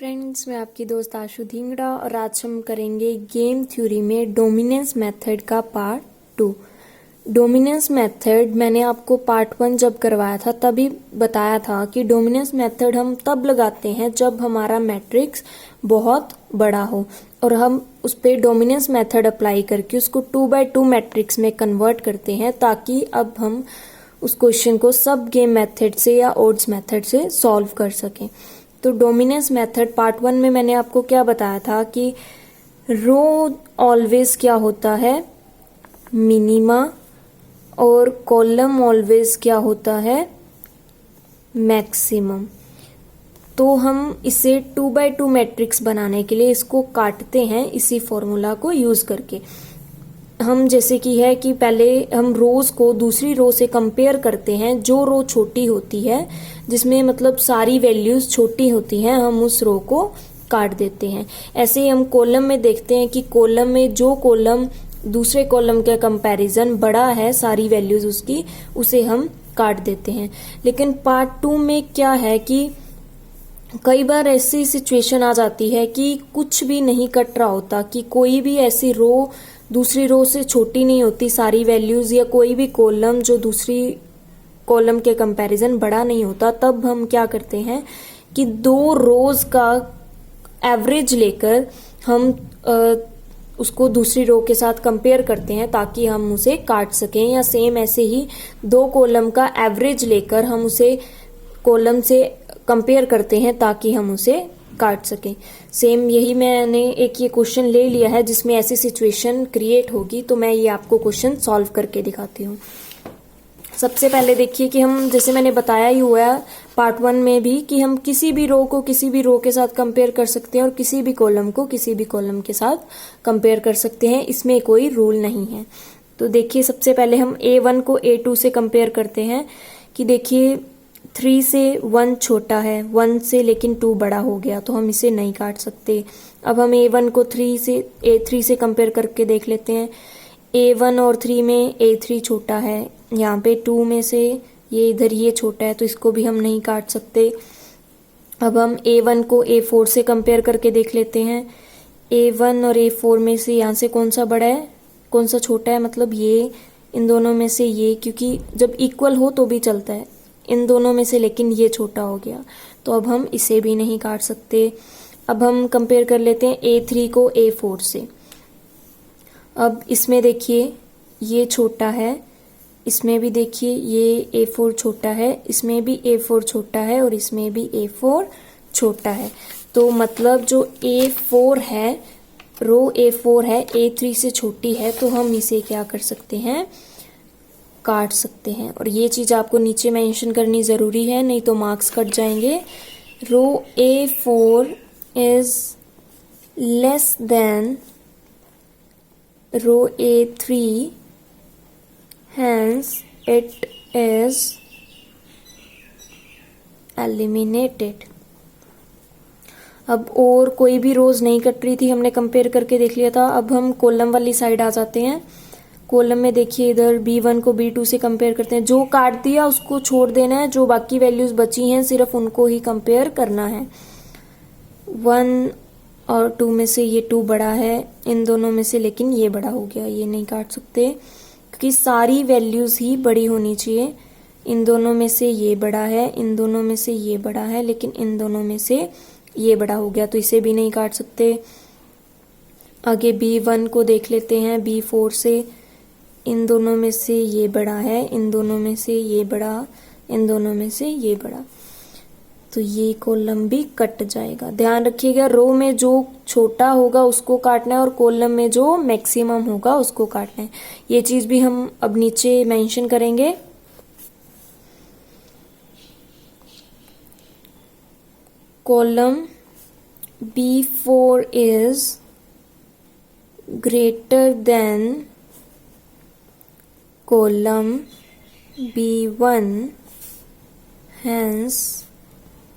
Friends, मैं आपकी दोस्त आशु धिंगड़ा और आज हम करेंगे गेम थ्योरी में डोमिनेंस मेथड का पार्ट 2। डोमिनेंस मेथड मैंने आपको पार्ट 1 जब करवाया था तभी बताया था कि डोमिनेंस मेथड हम तब लगाते हैं जब हमारा मैट्रिक्स बहुत बड़ा हो और हम उस पर डोमिनेंस मेथड अप्लाई करके उसको 2x2 मैट्रिक्स में कन्वर्ट करते हैं ताकि अब हम उस क्वेश्चन को सब गेम मेथड से या ओड्स मेथड से सॉल्व कर सकें। तो डोमिनेंस मेथड पार्ट 1 में मैंने आपको क्या बताया था कि रो ऑलवेज क्या होता है, मिनिमा, और कॉलम ऑलवेज क्या होता है, मैक्सिमम। तो हम इसे 2x2 मैट्रिक्स बनाने के लिए इसको काटते हैं इसी फॉर्मूला को यूज करके। हम जैसे कि है कि पहले हम रोज को दूसरी रो से कंपेयर करते हैं, जो रो छोटी होती है जिसमें मतलब सारी वैल्यूज छोटी होती हैं हम उस रो को काट देते हैं। ऐसे ही हम कॉलम में देखते हैं कि कॉलम में जो कॉलम दूसरे कॉलम के कंपैरिजन बड़ा है सारी वैल्यूज उसकी, उसे हम काट देते हैं। लेकिन पार्ट 2 में क्या है कि कई बार ऐसी सिचुएशन आ जाती है कि कुछ भी नहीं कट रहा होता, कि कोई भी ऐसी रो दूसरी रो से छोटी नहीं होती सारी वैल्यूज, या कोई भी कॉलम जो दूसरी कॉलम के कंपैरिजन बड़ा नहीं होता। तब हम क्या करते हैं कि दो रोज का एवरेज लेकर हम उसको दूसरी रो के साथ कंपेयर करते हैं ताकि हम उसे काट सकें, या सेम ऐसे ही दो कॉलम का एवरेज लेकर हम उसे कॉलम से कंपेयर करते हैं ताकि हम उसे काट सकें। सेम यही मैंने एक ये क्वेश्चन ले लिया है जिसमें ऐसी सिचुएशन क्रिएट होगी, तो मैं ये आपको क्वेश्चन सॉल्व करके दिखाती हूँ। सबसे पहले देखिए कि हम जैसे मैंने बताया ही हुआ है पार्ट 1 में भी कि हम किसी भी रो को किसी भी रो के साथ कंपेयर कर सकते हैं और किसी भी कॉलम को किसी भी कॉलम के साथ कंपेयर कर सकते हैं, इसमें कोई रूल नहीं है। तो देखिए सबसे पहले हम A1 को A2 से कंपेयर करते हैं कि देखिए 3 से 1 छोटा है, 1 से लेकिन 2 बड़ा हो गया, तो हम इसे नहीं काट सकते। अब हम A1 को A3 से कंपेयर करके देख लेते हैं। A1 और 3 में A3 छोटा है, यहाँ पे 2 में से ये इधर ये छोटा है, तो इसको भी हम नहीं काट सकते। अब हम A1 को A4 से कंपेयर करके देख लेते हैं। A1 और A4 में से यहाँ से कौन सा बड़ा है कौन सा छोटा है, मतलब ये, इन दोनों में से ये, क्योंकि जब इक्वल हो तो भी चलता है, इन दोनों में से लेकिन ये छोटा हो गया, तो अब हम इसे भी नहीं काट सकते। अब हम कंपेयर कर लेते हैं A3 को A4 से। अब इसमें देखिए ये छोटा है, इसमें भी देखिए ये A4 छोटा है, इसमें भी A4 छोटा है और इसमें भी A4 छोटा है। तो मतलब जो A4 है, रो A4 है, A3 से छोटी है, तो हम इसे क्या कर सकते हैं, काट सकते हैं। और ये चीज आपको नीचे मेंशन करनी जरूरी है, नहीं तो मार्क्स कट जाएंगे। Row A4 is less than row A3, hence it is eliminated। अब और कोई भी रोज नहीं कट रही थी, हमने कंपेयर करके देख लिया था। अब हम कॉलम वाली साइड आ जाते हैं। कॉलम में देखिए इधर B1 को B2 से कंपेयर करते हैं, जो काट दिया उसको छोड़ देना है, जो बाकी वैल्यूज बची हैं सिर्फ उनको ही कंपेयर करना है। 1 और 2 में से ये 2 बड़ा है इन दोनों में से, लेकिन ये बड़ा हो गया, ये नहीं काट सकते क्योंकि सारी वैल्यूज ही बड़ी होनी चाहिए। इन दोनों में से ये बड़ा है, इन दोनों में से ये बड़ा है, लेकिन इन दोनों में से ये बड़ा हो गया, तो इसे भी नहीं काट सकते। आगे B1 को देख लेते हैं B4 से। इन दोनों में से ये बड़ा है, इन दोनों में से ये बड़ा, इन दोनों में से ये बड़ा, तो ये कॉलम भी कट जाएगा। ध्यान रखिएगा, रो में जो छोटा होगा उसको काटना है और कॉलम में जो मैक्सिमम होगा उसको काटना है। ये चीज भी हम अब नीचे मेंशन करेंगे। Column B4 is greater than column B1, hence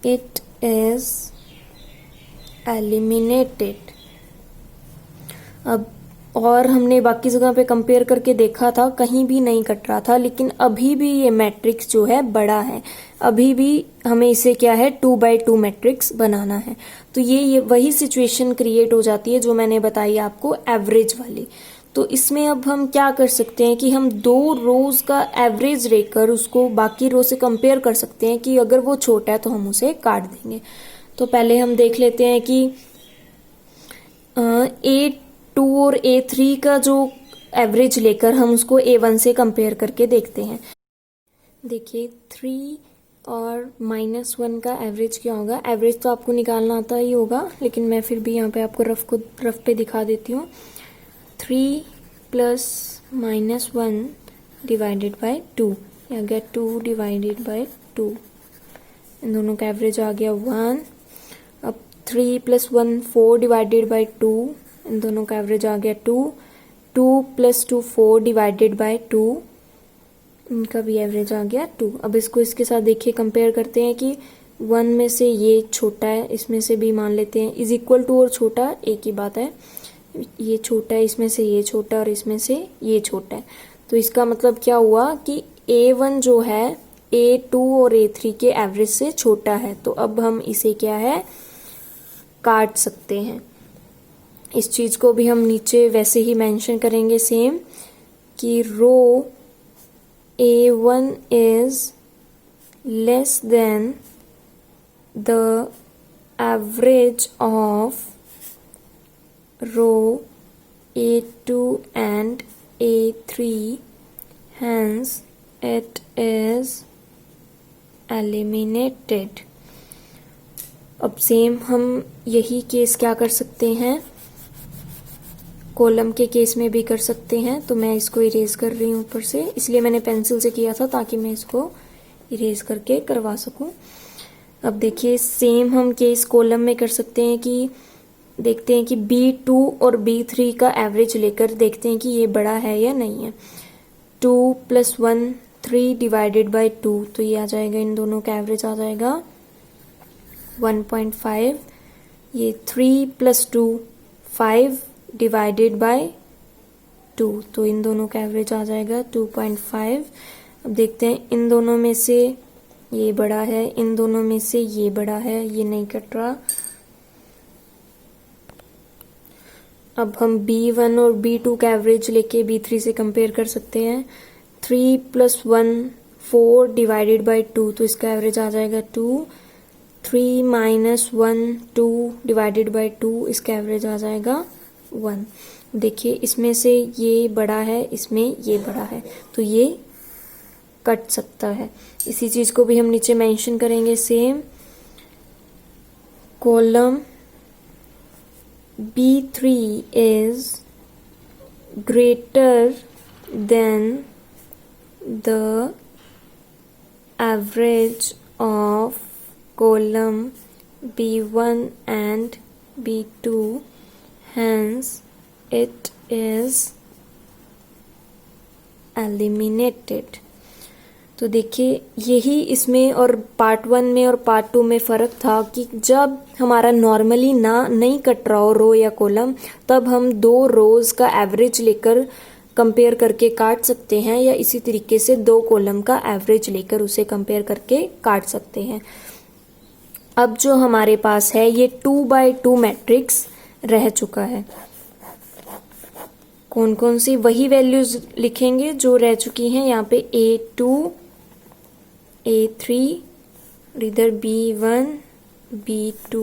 it is eliminated। अब और हमने बाकी जगह पे कंपेयर करके देखा था, कहीं भी नहीं कट रहा था। लेकिन अभी भी ये मैट्रिक्स जो है बड़ा है, अभी भी हमें इसे क्या है 2x2 मैट्रिक्स बनाना है। तो ये वही सिचुएशन क्रिएट हो जाती है जो मैंने बताई आपको एवरेज वाली। तो इसमें अब हम क्या कर सकते हैं कि हम दो रोज का एवरेज लेकर उसको बाकी रो से कंपेयर कर सकते हैं कि अगर वो छोटा है तो हम उसे काट देंगे। तो पहले हम देख लेते हैं कि A2 और A3 का जो एवरेज लेकर हम उसको A1 से कंपेयर करके देखते हैं। देखिए 3 और -1 का एवरेज क्या होगा। एवरेज तो आपको निकालना आता ही होगा, लेकिन मैं फिर भी यहाँ पे आपको रफ पे दिखा देती हूँ। 3 + -1 डिवाइडेड बाय 2, या गया 2 डिवाइडेड बाय 2, इन दोनों का एवरेज आ गया 1। अब 3 + 1 4 डिवाइडेड बाय 2, इन दोनों का एवरेज आ गया 2। 2 + 2 4 डिवाइडेड बाय 2, इनका भी एवरेज आ गया 2। अब इसको इसके साथ देखिए कंपेयर करते हैं कि 1 में से ये छोटा है, इसमें से भी मान लेते हैं इज इक्वल टू, और छोटा एक ही बात है, ये छोटा है, इसमें से ये छोटा और इसमें से ये छोटा है। तो इसका मतलब क्या हुआ कि A1 जो है A2 और A3 के एवरेज से छोटा है। तो अब हम इसे क्या है काट सकते हैं। इस चीज को भी हम नीचे वैसे ही मेंशन करेंगे सेम, कि रो A1 is less than the average of row A2 and A3, hence it is eliminated। अब सेम हम यही केस क्या कर सकते हैं, कॉलम के केस में भी कर सकते हैं। तो मैं इसको इरेज कर रही हूँ ऊपर से, इसलिए मैंने पेंसिल से किया था ताकि मैं इसको इरेज करके करवा सकूं। अब देखिए सेम हम केस कॉलम में कर सकते हैं कि देखते हैं कि B2 और B3 का एवरेज लेकर देखते हैं कि ये बड़ा है या नहीं है। 2 + 1 3 डिवाइडेड बाय 2, तो ये आ जाएगा, इन दोनों का एवरेज आ जाएगा 1.5। ये 3 + 2 5 डिवाइडेड बाय 2, तो इन दोनों का एवरेज आ जाएगा 2.5। अब देखते हैं इन दोनों में से ये बड़ा है, इन दोनों में से ये बड़ा है, ये नहीं कट रहा। अब हम B1 और B2 का एवरेज लेके B3 से कंपेयर कर सकते हैं। 3 + 1 4 डिवाइडेड बाय 2, तो इसका एवरेज आ जाएगा 2। 3 - 1 2 डिवाइडेड बाय 2, इसका एवरेज आ जाएगा 1। देखिए इसमें से ये बड़ा है, इसमें ये बड़ा है, तो ये कट सकता है। इसी चीज को भी हम नीचे मेंशन करेंगे same. Column B3 is greater than the average of column B1 and B2, hence it is eliminated। तो देखिए यही इसमें और पार्ट 1 में और पार्ट 2 में फ़र्क था कि जब हमारा नॉर्मली नहीं कट रहा हो रो या कॉलम, तब हम दो रोज का एवरेज लेकर कंपेयर करके काट सकते हैं, या इसी तरीके से दो कॉलम का एवरेज लेकर उसे कंपेयर करके काट सकते हैं। अब जो हमारे पास है ये 2x2 मैट्रिक्स रह चुका है। कौन कौन सी वही वैल्यूज लिखेंगे जो रह चुकी हैं यहाँ पे, A2 A3 और इधर B1 B2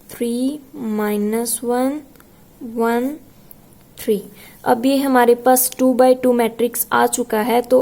3 -1 1 3। अब ये हमारे पास 2x2 मैट्रिक्स आ चुका है। तो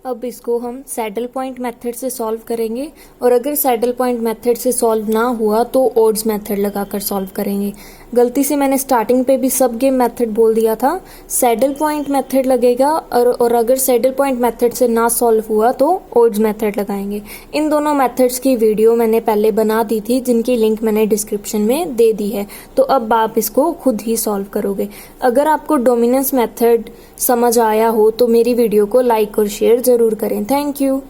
अब इसको हम सैडल पॉइंट मेथड से सॉल्व करेंगे, और अगर सैडल पॉइंट मेथड से सॉल्व ना हुआ तो ओड्स मेथड लगाकर सॉल्व करेंगे। गलती से मैंने स्टार्टिंग पे भी सब गेम मेथड बोल दिया था। सैडल पॉइंट मेथड लगेगा, और अगर सैडल पॉइंट मेथड से ना सॉल्व हुआ तो ओड्स मेथड लगाएंगे। इन दोनों मेथड्स की वीडियो मैंने पहले बना दी थी, जिनकी लिंक मैंने डिस्क्रिप्शन में दे दी है। तो अब आप इसको खुद ही सॉल्व करोगे। अगर आपको डोमिनेंस मेथड समझ आया हो तो मेरी वीडियो को लाइक और शेयर जरूर करें। Thank you.